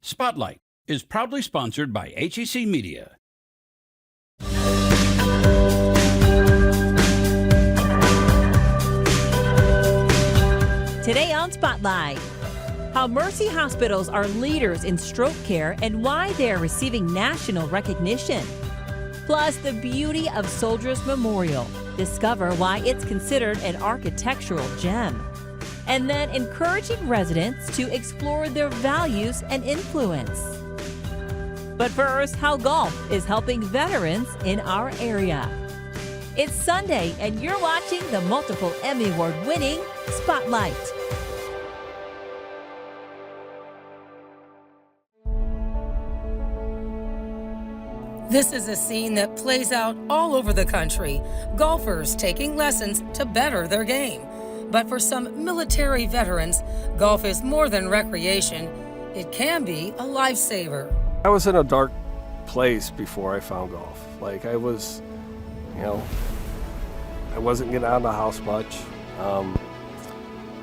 Spotlight is proudly sponsored by HEC Media. Today on Spotlight, how Mercy hospitals are leaders in stroke care and why they're receiving national recognition. Plus, the beauty of Soldiers Memorial. Discover why it's considered an architectural gem. And then encouraging residents to explore their values and influence. But first, how golf is helping veterans in our area. It's Sunday, and you're watching the multiple Emmy Award-winning Spotlight. This is a scene that plays out all over the country. Golfers taking lessons to better their game. But for some military veterans, golf is more than recreation. It can be a lifesaver. I was in a dark place before I found golf. Like I was, I wasn't getting out of the house much.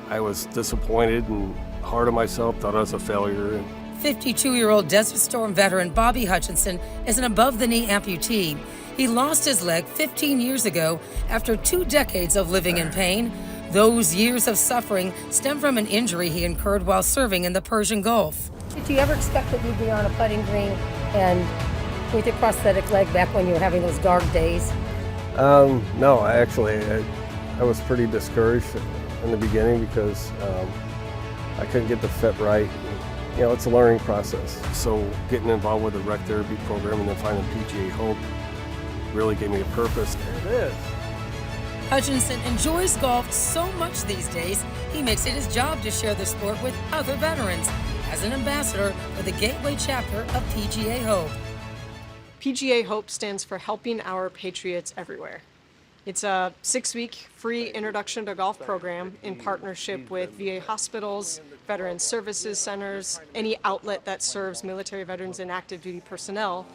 I was disappointed and hard on myself, thought I was a failure. 52-year-old Desert Storm veteran Bobby Hutchinson is an above-the-knee amputee. He lost his leg 15 years ago after 2 decades of living in pain. Those years of suffering stem from an injury he incurred while serving in the Persian Gulf. Did you ever expect that you'd be on a putting green and with your prosthetic leg back when you were having those dark days? No, I was pretty discouraged in the beginning because I couldn't get the fit right. It's a learning process. So getting involved with the rec therapy program and then finding PGA Hope really gave me a purpose. There it is. Hutchinson enjoys golf so much these days, he makes it his job to share the sport with other veterans as an ambassador for the Gateway chapter of PGA Hope. PGA Hope stands for Helping Our Patriots Everywhere. It's a 6-week free introduction to golf program in partnership with VA hospitals, veteran services centers, any outlet that serves military veterans and active duty personnel.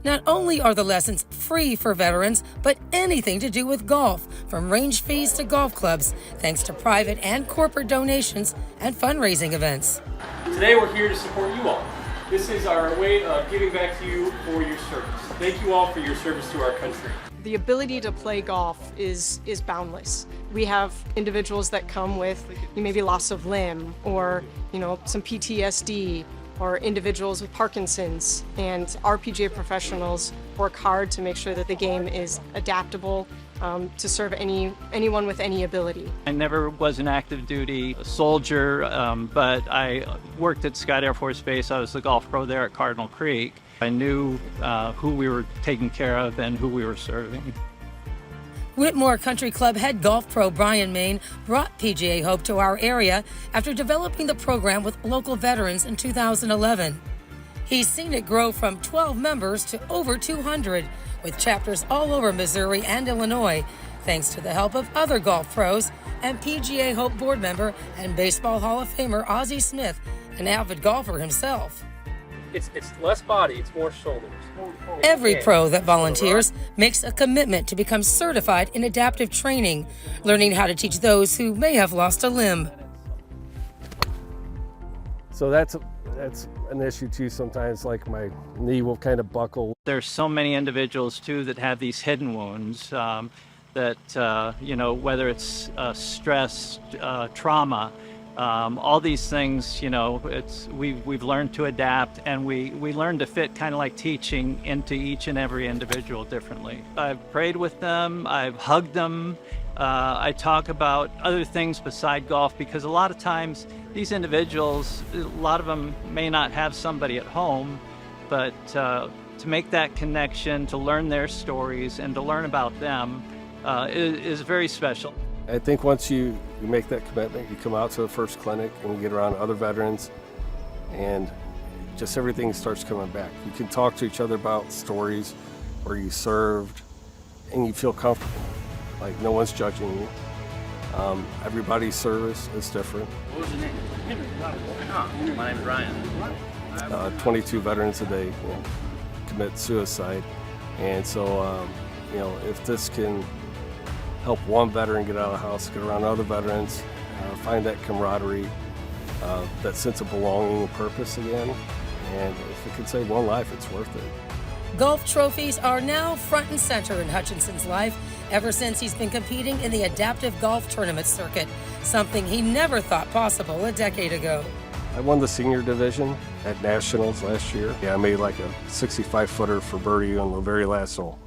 Not only are the lessons free for veterans, but anything to do with golf, from range fees to golf clubs, thanks to private and corporate donations and fundraising events. Today we're here to support you all. This is our way of giving back to you for your service. Thank you all for your service to our country. The ability to play golf is boundless. We have individuals that come with maybe loss of limb or some PTSD, or individuals with Parkinson's, and our PGA professionals work hard to make sure that the game is adaptable to serve anyone with any ability. I never was an active duty soldier, but I worked at Scott Air Force Base. I was the golf pro there at Cardinal Creek. I knew who we were taking care of and who we were serving. Whitmore Country Club head golf pro Brian Main brought PGA Hope to our area after developing the program with local veterans in 2011. He's seen it grow from 12 members to over 200, with chapters all over Missouri and Illinois, thanks to the help of other golf pros and PGA Hope board member and Baseball Hall of Famer Ozzie Smith, an avid golfer himself. It's less body, it's more shoulders. Every pro that volunteers makes a commitment to become certified in adaptive training, learning how to teach those who may have lost a limb. So that's an issue too. Sometimes, like my knee will kind of buckle. There's so many individuals too that have these hidden wounds that whether it's stress, trauma. All these things, we've learned to adapt, and we learn to fit, kind of like teaching, into each and every individual differently. I've prayed with them, I've hugged them, I talk about other things beside golf, because a lot of times these individuals, a lot of them may not have somebody at home, but to make that connection, to learn their stories and to learn about them is very special. I think once you make that commitment, you come out to the first clinic and you get around other veterans, and just everything starts coming back. You can talk to each other about stories where you served, and you feel comfortable. Like no one's judging you. Everybody's service is different. What was your name? My name is Ryan. 22 veterans a day commit suicide, and so if this can help one veteran get out of the house, get around other veterans, find that camaraderie, that sense of belonging and purpose again. And if it could save one life, it's worth it. Golf trophies are now front and center in Hutchinson's life ever since he's been competing in the adaptive golf tournament circuit, something he never thought possible a decade ago. I won the senior division at Nationals last year. Yeah, I made like a 65-footer for birdie on the very last hole.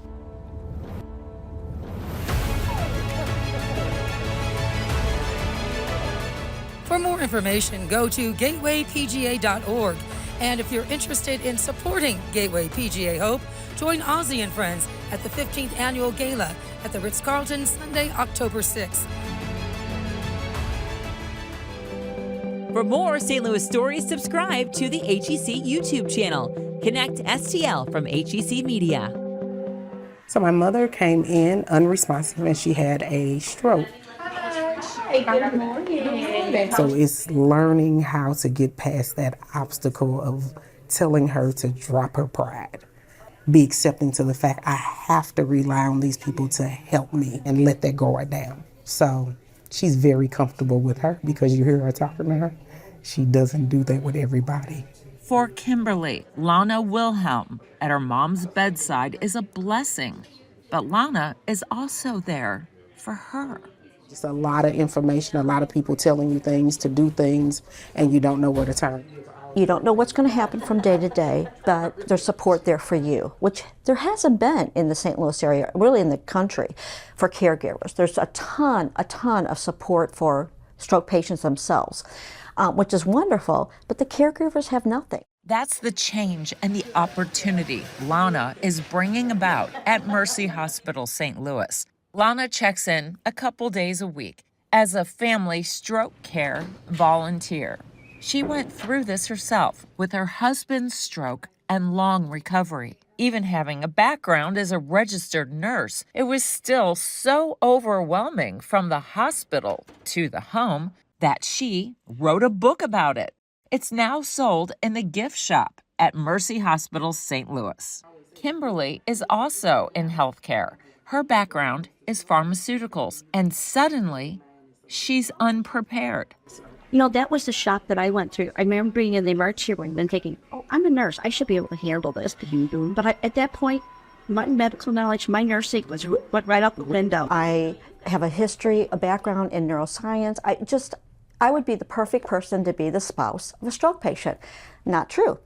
For more information, go to gatewaypga.org. And if you're interested in supporting Gateway PGA Hope, join Ozzy and friends at the 15th Annual Gala at the Ritz-Carlton Sunday, October 6th. For more St. Louis stories, subscribe to the HEC YouTube channel. Connect STL from HEC Media. So my mother came in unresponsive and she had a stroke. Good morning. So it's learning how to get past that obstacle of telling her to drop her pride. Be accepting to the fact I have to rely on these people to help me and let that guard down. So she's very comfortable with her because you hear her talking to her. She doesn't do that with everybody. For Kimberly, Lana Wilhelm at her mom's bedside is a blessing. But Lana is also there for her. Just a lot of information, a lot of people telling you things to do things, and you don't know where to turn. You don't know what's going to happen from day to day, but there's support there for you, which there hasn't been in the St. Louis area, really in the country, for caregivers. There's a ton of support for stroke patients themselves, which is wonderful, but the caregivers have nothing. That's the change and the opportunity Lana is bringing about at Mercy Hospital St. Louis. Lana checks in a couple days a week as a family stroke care volunteer. She went through this herself with her husband's stroke and long recovery. Even having a background as a registered nurse, it was still so overwhelming from the hospital to the home that she wrote a book about it. It's now sold in the gift shop at Mercy Hospital St. Louis. Kimberly is also in healthcare. Her background is pharmaceuticals, and suddenly, she's unprepared. You know, that was the shock that I went through. I remember being in the emergency room and thinking, oh, I'm a nurse. I should be able to handle this. But at that point, my medical knowledge, my nursing went right out the window. I have a history, a background in neuroscience. I would be the perfect person to be the spouse of a stroke patient. Not true.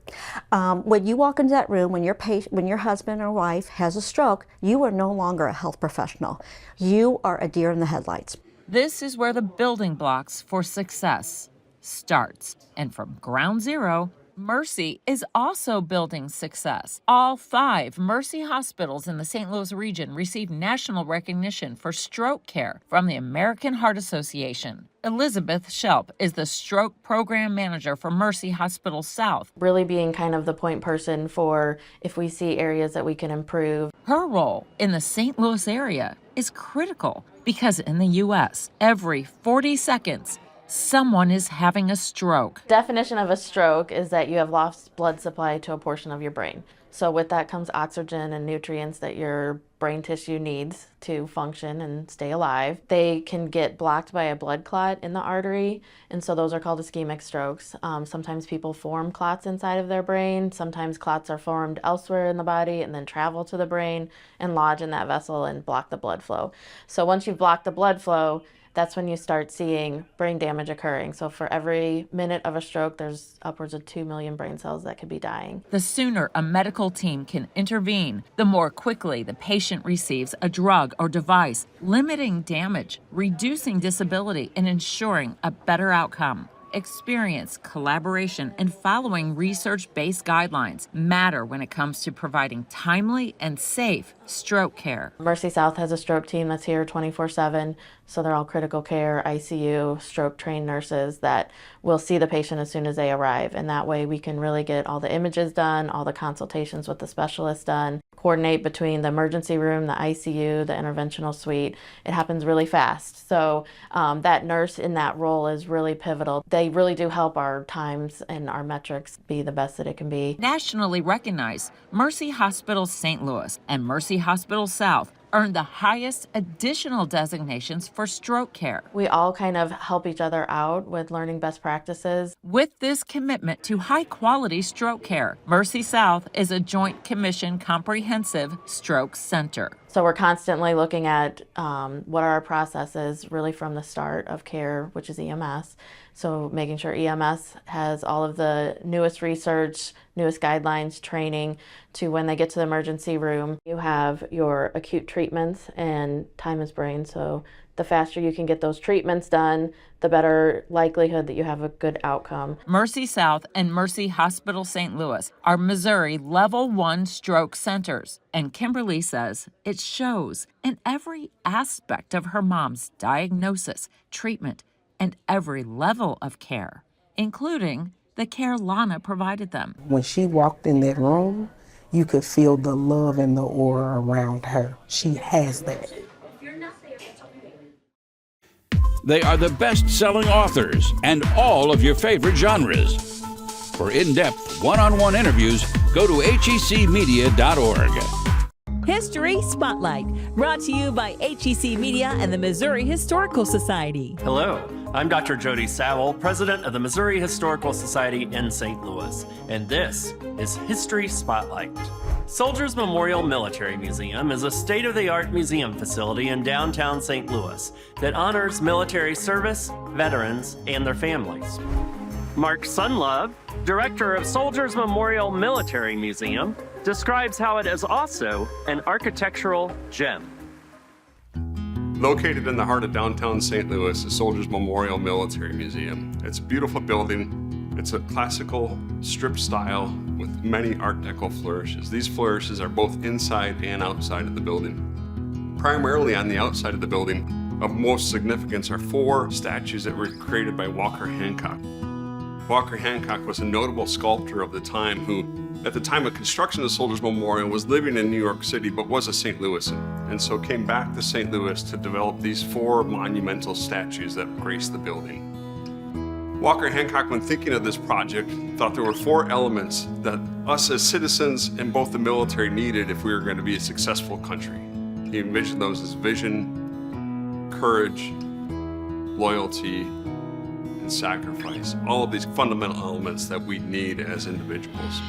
When you walk into that room, when your husband or wife has a stroke, you are no longer a health professional. You are a deer in the headlights. This is where the building blocks for success starts. And from ground zero, Mercy is also building success. All 5 Mercy hospitals in the St. Louis region received national recognition for stroke care from the American Heart Association. Elizabeth Shelp is the stroke program manager for Mercy Hospital South. Really being kind of the point person for if we see areas that we can improve. Her role in the St. Louis area is critical because in the U.S., every 40 seconds, someone is having a stroke. Definition of a stroke is that you have lost blood supply to a portion of your brain. So with that comes oxygen and nutrients that your brain tissue needs to function and stay alive. They can get blocked by a blood clot in the artery, and so those are called ischemic strokes. Sometimes people form clots inside of their brain. Sometimes clots are formed elsewhere in the body and then travel to the brain and lodge in that vessel and block the blood flow. So once you've blocked the blood flow, that's when you start seeing brain damage occurring. So for every minute of a stroke, there's upwards of 2 million brain cells that could be dying. The sooner a medical team can intervene, the more quickly the patient receives a drug or device, limiting damage, reducing disability, and ensuring a better outcome. Experience, collaboration, and following research-based guidelines matter when it comes to providing timely and safe stroke care. Mercy South has a stroke team that's here 24/7, so they're all critical care, ICU, stroke-trained nurses that will see the patient as soon as they arrive, and that way we can really get all the images done, all the consultations with the specialist done, coordinate between the emergency room, the ICU, the interventional suite. It happens really fast. So that nurse in that role is really pivotal. They really do help our times and our metrics be the best that it can be. Nationally recognized, Mercy Hospital St. Louis and Mercy Hospital South earned the highest additional designations for stroke care. We all kind of help each other out with learning best practices. With this commitment to high-quality stroke care, Mercy South is a Joint Commission Comprehensive Stroke Center. So we're constantly looking at what are our processes really from the start of care, which is EMS. So making sure EMS has all of the newest research, newest guidelines, training, to when they get to the emergency room. You have your acute treatments, and time is brain. So the faster you can get those treatments done, the better likelihood that you have a good outcome. Mercy South and Mercy Hospital St. Louis are Missouri Level 1 stroke centers. And Kimberly says it shows in every aspect of her mom's diagnosis, treatment, and every level of care, including the care Lana provided them. When she walked in that room, you could feel the love and the aura around her. She has that. They are the best-selling authors and all of your favorite genres. For in-depth, one-on-one interviews, go to hecmedia.org. History Spotlight, brought to you by HEC Media and the Missouri Historical Society. Hello, I'm Dr. Jody Sowell, President of the Missouri Historical Society in St. Louis, and this is History Spotlight. Soldiers Memorial Military Museum is a state-of-the-art museum facility in downtown St. Louis that honors military service, veterans, and their families. Mark Sunlove, Director of Soldiers Memorial Military Museum, describes how it is also an architectural gem. Located in the heart of downtown St. Louis is Soldiers Memorial Military Museum. It's a beautiful building. It's a classical strip style with many Art Deco flourishes. These flourishes are both inside and outside of the building. Primarily on the outside of the building, of most significance are 4 statues that were created by Walker Hancock. Walker Hancock was a notable sculptor of the time who, at the time of construction of Soldiers Memorial, was living in New York City but was a St. Louisan, and so came back to St. Louis to develop these 4 monumental statues that grace the building. Walker Hancock, when thinking of this project, thought there were 4 elements that us as citizens and both the military needed if we were going to be a successful country. He envisioned those as vision, courage, loyalty, and sacrifice. All of these fundamental elements that we need as individuals.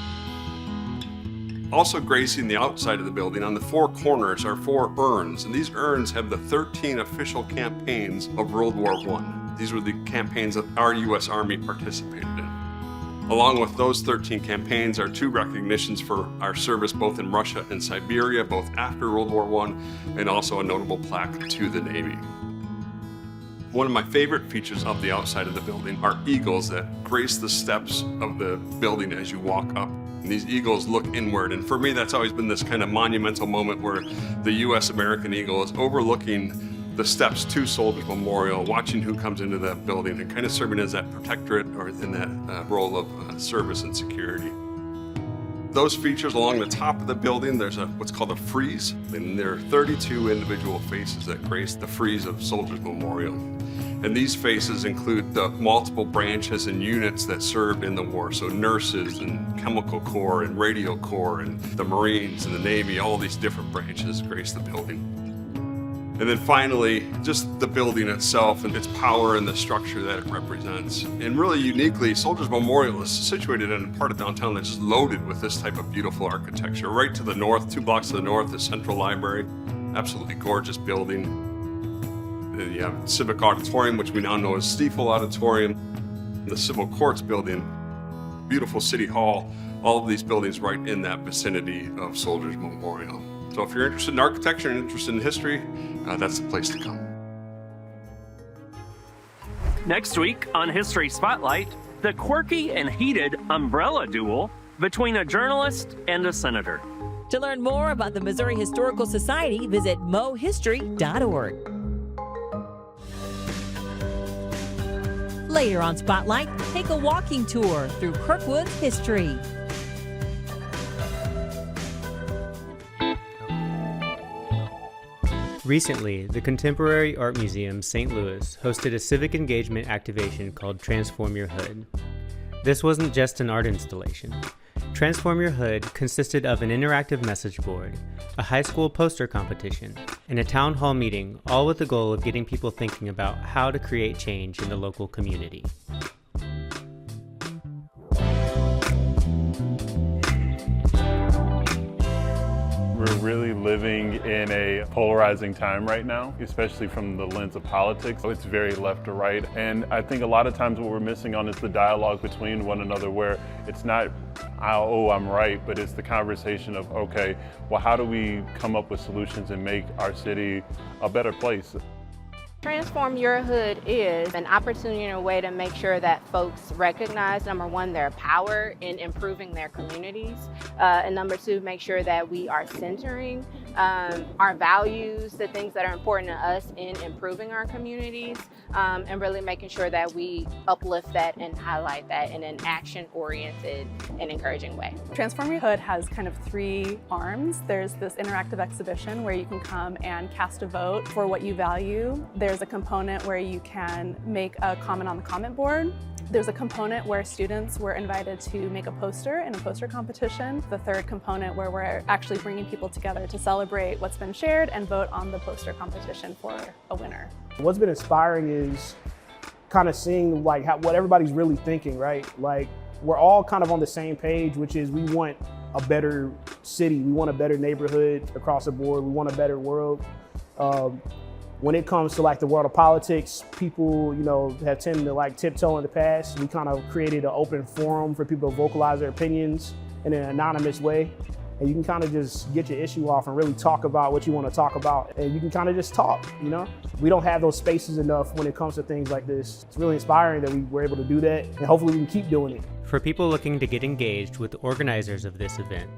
Also gracing the outside of the building, on the 4 corners, are 4 urns, and these urns have the 13 official campaigns of World War I. These were the campaigns that our U.S. Army participated in. Along with those 13 campaigns are 2 recognitions for our service both in Russia and Siberia, both after World War I, and also a notable plaque to the Navy. One of my favorite features of the outside of the building are eagles that grace the steps of the building as you walk up. And these eagles look inward, and for me that's always been this kind of monumental moment where the U.S. American eagle is overlooking the steps to Soldiers Memorial, watching who comes into that building and kind of serving as that protectorate or in that role of service and security. Those features along the top of the building, there's what's called a frieze, and there are 32 individual faces that grace the frieze of Soldiers Memorial. And these faces include the multiple branches and units that served in the war, so nurses and chemical corps and radio corps and the Marines and the Navy, all these different branches grace the building. And then finally, just the building itself and its power and the structure that it represents. And really uniquely, Soldiers Memorial is situated in a part of downtown that's just loaded with this type of beautiful architecture. Right to the north, 2 blocks to the north, the Central Library, absolutely gorgeous building. You have Civic Auditorium, which we now know as Stiefel Auditorium, the Civil Courts building, beautiful City Hall, all of these buildings right in that vicinity of Soldiers Memorial. So if you're interested in architecture and interested in history, that's the place to come. Next week on History Spotlight, the quirky and heated umbrella duel between a journalist and a senator. To learn more about the Missouri Historical Society, visit mohistory.org. Later on Spotlight, take a walking tour through Kirkwood's history. Recently, the Contemporary Art Museum St. Louis hosted a civic engagement activation called Transform Your Hood. This wasn't just an art installation. Transform Your Hood consisted of an interactive message board, a high school poster competition, and a town hall meeting, all with the goal of getting people thinking about how to create change in the local community. We're really living in a polarizing time right now, especially from the lens of politics. It's very left or right, and I think a lot of times what we're missing on is the dialogue between one another, where it's not, oh, I'm right, but it's the conversation of, okay, well, how do we come up with solutions and make our city a better place? Transform Your Hood is an opportunity and a way to make sure that folks recognize, number one, their power in improving their communities, and number two, make sure that we are centering our values, the things that are important to us in improving our communities, and really making sure that we uplift that and highlight that in an action-oriented and encouraging way. Transform Your Hood has kind of three arms. There's this interactive exhibition where you can come and cast a vote for what you value. There's a component where you can make a comment on the comment board. There's a component where students were invited to make a poster in a poster competition. The third component where we're actually bringing people together to celebrate what's been shared and vote on the poster competition for a winner. What's been inspiring is kind of seeing like what everybody's really thinking, right? Like we're all kind of on the same page, which is we want a better city. We want a better neighborhood across the board. We want a better world. When it comes to like the world of politics, people, have tended to like tiptoe in the past. We kind of created an open forum for people to vocalize their opinions in an anonymous way. And you can kind of just get your issue off and really talk about what you want to talk about. And you can kind of just talk, We don't have those spaces enough when it comes to things like this. It's really inspiring that we were able to do that, and hopefully we can keep doing it. For people looking to get engaged with the organizers of this event,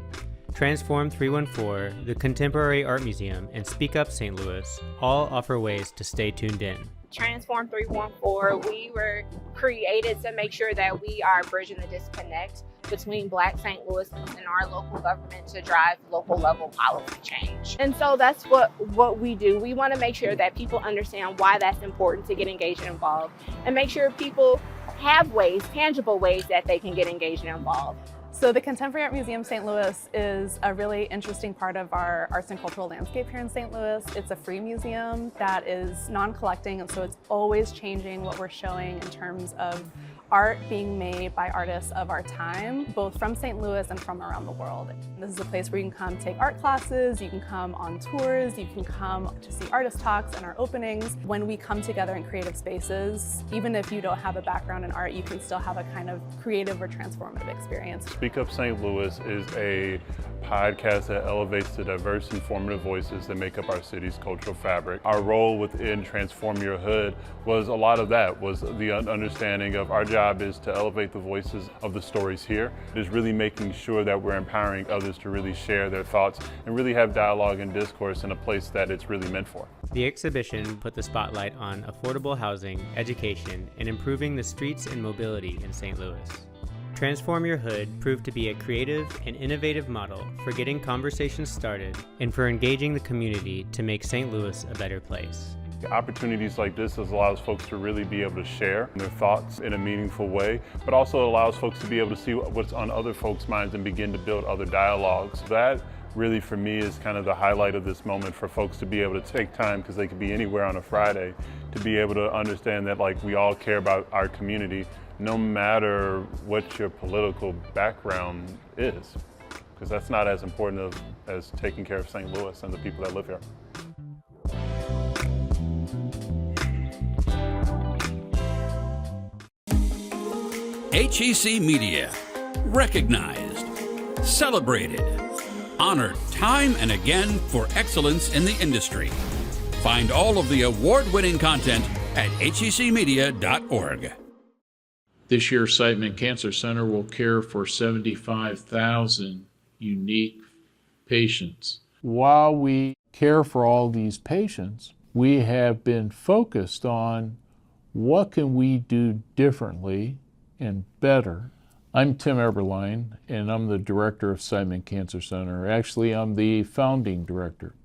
Transform 314, the Contemporary Art Museum, and Speak Up St. Louis all offer ways to stay tuned in. Transform 314, we were created to make sure that we are bridging the disconnect between Black St. Louis and our local government to drive local level policy change. And so that's what we do. We want to make sure that people understand why that's important to get engaged and involved, and make sure people have ways, tangible ways that they can get engaged and involved. So the Contemporary Art Museum St. Louis is a really interesting part of our arts and cultural landscape here in St. Louis. It's a free museum that is non-collecting, and so it's always changing what we're showing in terms of art being made by artists of our time, both from St. Louis and from around the world. This is a place where you can come take art classes, you can come on tours, you can come to see artist talks and our openings. When we come together in creative spaces, even if you don't have a background in art, you can still have a kind of creative or transformative experience. Speak Up St. Louis is a podcast that elevates the diverse, informative voices that make up our city's cultural fabric. Our role within Transform Your Hood was a lot of that, was the understanding of our job is to elevate the voices of the stories here. It is really making sure that we're empowering others to really share their thoughts and really have dialogue and discourse in a place that it's really meant for. The exhibition put the spotlight on affordable housing, education, and improving the streets and mobility in St. Louis. Transform Your Hood proved to be a creative and innovative model for getting conversations started and for engaging the community to make St. Louis a better place. Opportunities like this allows folks to really be able to share their thoughts in a meaningful way, but also allows folks to be able to see what's on other folks' minds and begin to build other dialogues. That really, for me, is kind of the highlight of this moment, for folks to be able to take time, because they could be anywhere on a Friday, to be able to understand that we all care about our community, no matter what your political background is, because that's not as important as taking care of St. Louis and the people that live here. HEC Media. Recognized, celebrated, honored time and again for excellence in the industry. Find all of the award-winning content at hecmedia.org. This year, Siteman Cancer Center will care for 75,000 unique patients. While we care for all these patients, we have been focused on what can we do differently and better. I'm Tim Eberlein, and I'm the director of Siteman Cancer Center. Actually, I'm the founding director.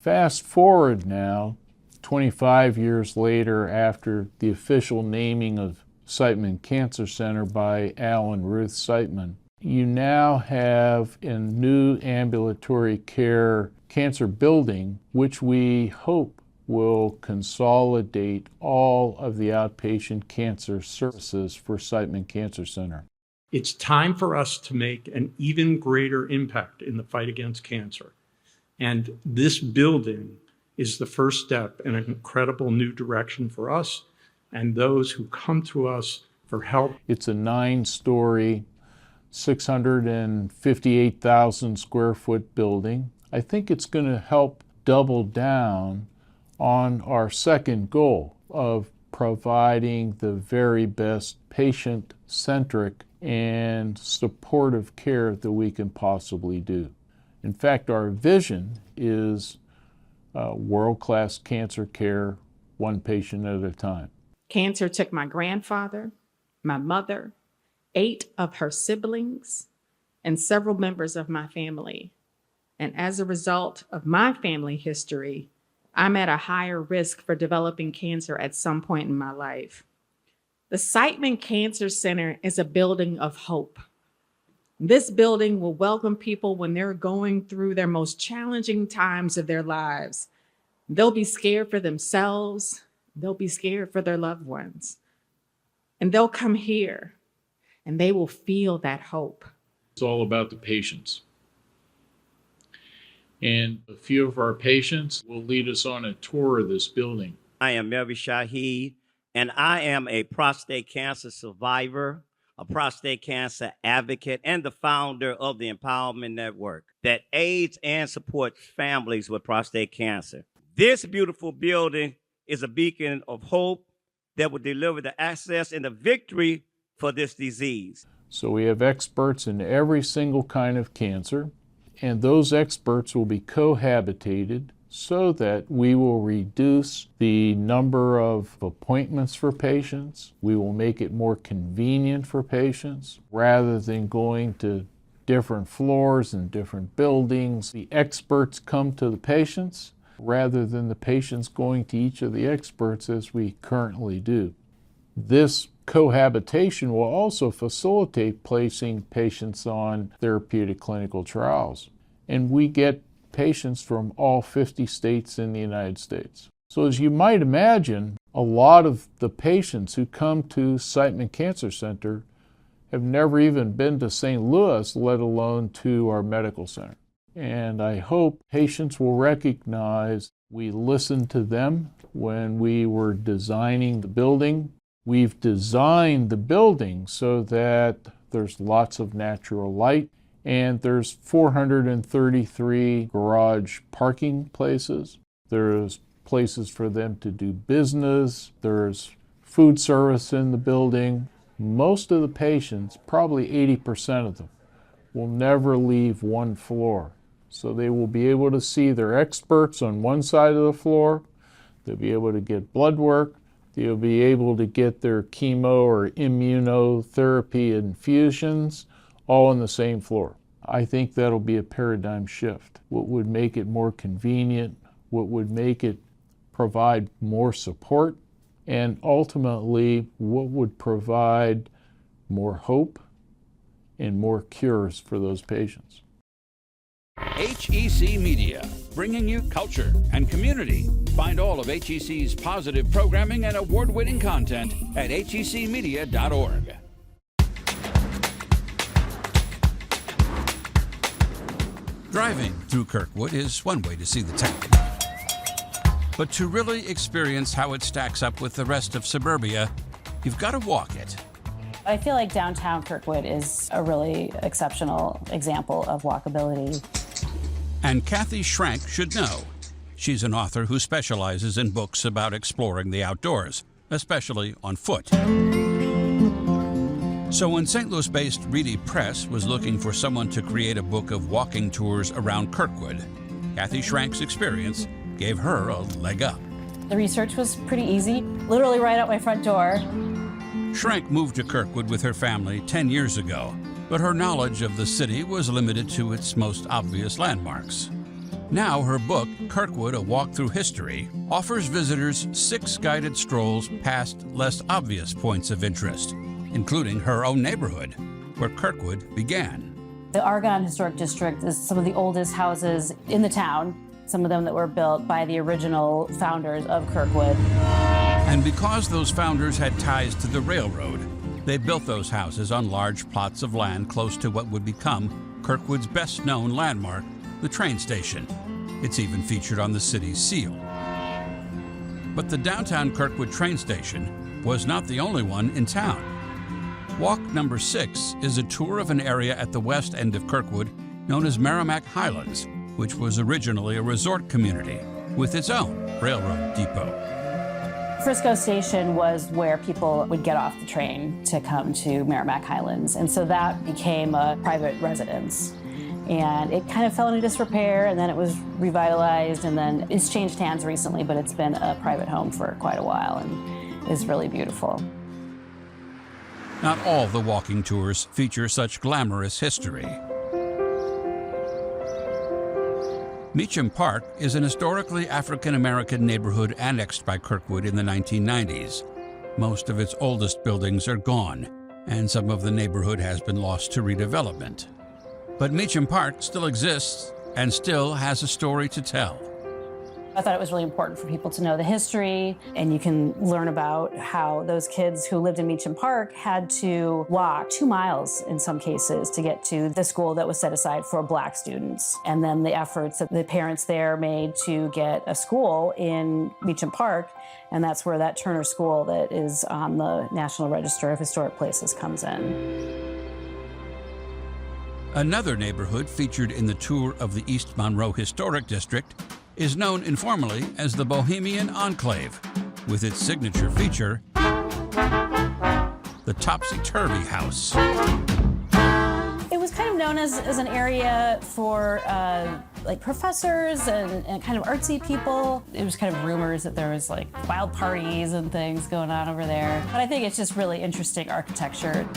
Fast forward now, 25 years later, after the official naming of Siteman Cancer Center by Al and Ruth Siteman, You now have a new ambulatory care cancer building, which we hope will consolidate all of the outpatient cancer services for Siteman Cancer Center. It's time for us to make an even greater impact in the fight against cancer. And this building is the first step in an incredible new direction for us and those who come to us for help. It's a 9-story, 658,000 square foot building. I think it's going to help double down on our second goal of providing the very best patient-centric and supportive care that we can possibly do. In fact, our vision is world-class cancer care, one patient at a time. Cancer took my grandfather, my mother, 8 of her siblings, and several members of my family. And as a result of my family history, I'm at a higher risk for developing cancer at some point in my life. The Siteman Cancer Center is a building of hope. This building will welcome people when they're going through their most challenging times of their lives. They'll be scared for themselves. They'll be scared for their loved ones. And they'll come here and they will feel that hope. It's all about the patients. And a few of our patients will lead us on a tour of this building. I am Melvin Shahid, and I am a prostate cancer survivor, a prostate cancer advocate, and the founder of the Empowerment Network that aids and supports families with prostate cancer. This beautiful building is a beacon of hope that will deliver the access and the victory for this disease. So we have experts in every single kind of cancer, and those experts will be cohabitated so that we will reduce the number of appointments for patients. We will make it more convenient for patients rather than going to different floors and different buildings. The experts come to the patients rather than the patients going to each of the experts as we currently do. This cohabitation will also facilitate placing patients on therapeutic clinical trials. And we get patients from all 50 states in the United States. So as you might imagine, a lot of the patients who come to Siteman Cancer Center have never even been to St. Louis, let alone to our medical center. And I hope patients will recognize we listened to them when we were designing the building. We've designed the building so that there's lots of natural light, and there's 433 garage parking places. There's places for them to do business. There's food service in the building. Most of the patients, probably 80% of them, will never leave one floor. So they will be able to see their experts on one side of the floor. They'll be able to get blood work. They'll be able to get their chemo or immunotherapy infusions all on the same floor. I think that'll be a paradigm shift. What would make it more convenient, what would make it provide more support, and ultimately what would provide more hope and more cures for those patients. HEC Media, bringing you culture and community. Find all of HEC's positive programming and award-winning content at hecmedia.org. Driving through Kirkwood is one way to see the town. But to really experience how it stacks up with the rest of suburbia, you've got to walk it. I feel like downtown Kirkwood is a really exceptional example of walkability. And Kathy Schrank should know. She's an author who specializes in books about exploring the outdoors, especially on foot. So when St. Louis-based Reedy Press was looking for someone to create a book of walking tours around Kirkwood, Kathy Schrank's experience gave her a leg up. The research was pretty easy, literally right out my front door. Schrank moved to Kirkwood with her family 10 years ago, but her knowledge of the city was limited to its most obvious landmarks. Now her book, Kirkwood, A Walk Through History, offers visitors 6 guided strolls past less obvious points of interest, including her own neighborhood. where Kirkwood began. The Argonne Historic District is some of the oldest houses in the town, some of them that were built by the original founders of Kirkwood. And because those founders had ties to the railroad, they built those houses on large plots of land close to what would become Kirkwood's best-known landmark, the train station. It's even featured on the city's seal. But the downtown Kirkwood train station was not the only one in town. Walk number 6 is a tour of an area at the west end of Kirkwood known as Merrimack Highlands, which was originally a resort community with its own railroad depot. Frisco Station was where people would get off the train to come to Merrimack Highlands, and so that became a private residence. And it kind of fell into disrepair, and then it was revitalized, and then it's changed hands recently, but it's been a private home for quite a while and is really beautiful. Not all the walking tours feature such glamorous history. Meacham Park is an historically African-American neighborhood annexed by Kirkwood in the 1990s. Most of its oldest buildings are gone, and some of the neighborhood has been lost to redevelopment. But Meacham Park still exists and still has a story to tell. I thought it was really important for people to know the history, and you can learn about how those kids who lived in Meacham Park had to walk 2 miles in some cases to get to the school that was set aside for Black students. And then the efforts that the parents there made to get a school in Meacham Park, and that's where that Turner School that is on the National Register of Historic Places comes in. Another neighborhood featured in the tour of the East Monroe Historic District is known informally as the Bohemian Enclave, with its signature feature, the Topsy-Turvy House. It was kind of known as an area for like professors and kind of artsy people. It was kind of rumors that there was like wild parties and things going on over there. But I think it's just really interesting architecture.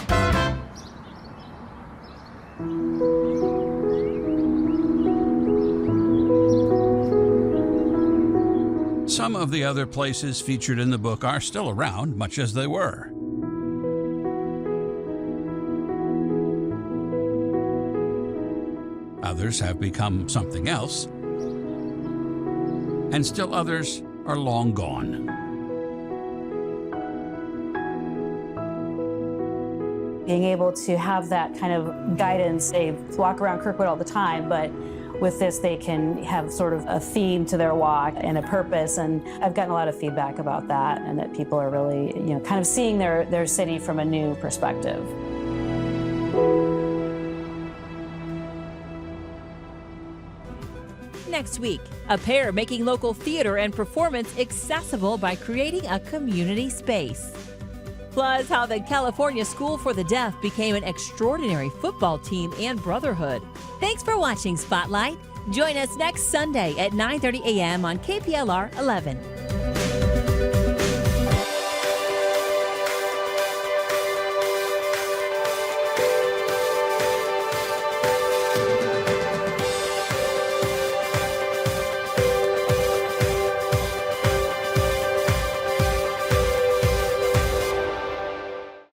Some of the other places featured in the book are still around, much as they were. Others have become something else, and still others are long gone. Being able to have that kind of guidance, they walk around Kirkwood all the time, but with this, they can have sort of a theme to their walk and a purpose, and I've gotten a lot of feedback about that, and that people are really, kind of seeing their city from a new perspective. Next week, a pair making local theater and performance accessible by creating a community space. Plus, how the California School for the Deaf became an extraordinary football team and brotherhood. Thanks for watching Spotlight. Join us next Sunday at 9:30 a.m. on KPLR 11.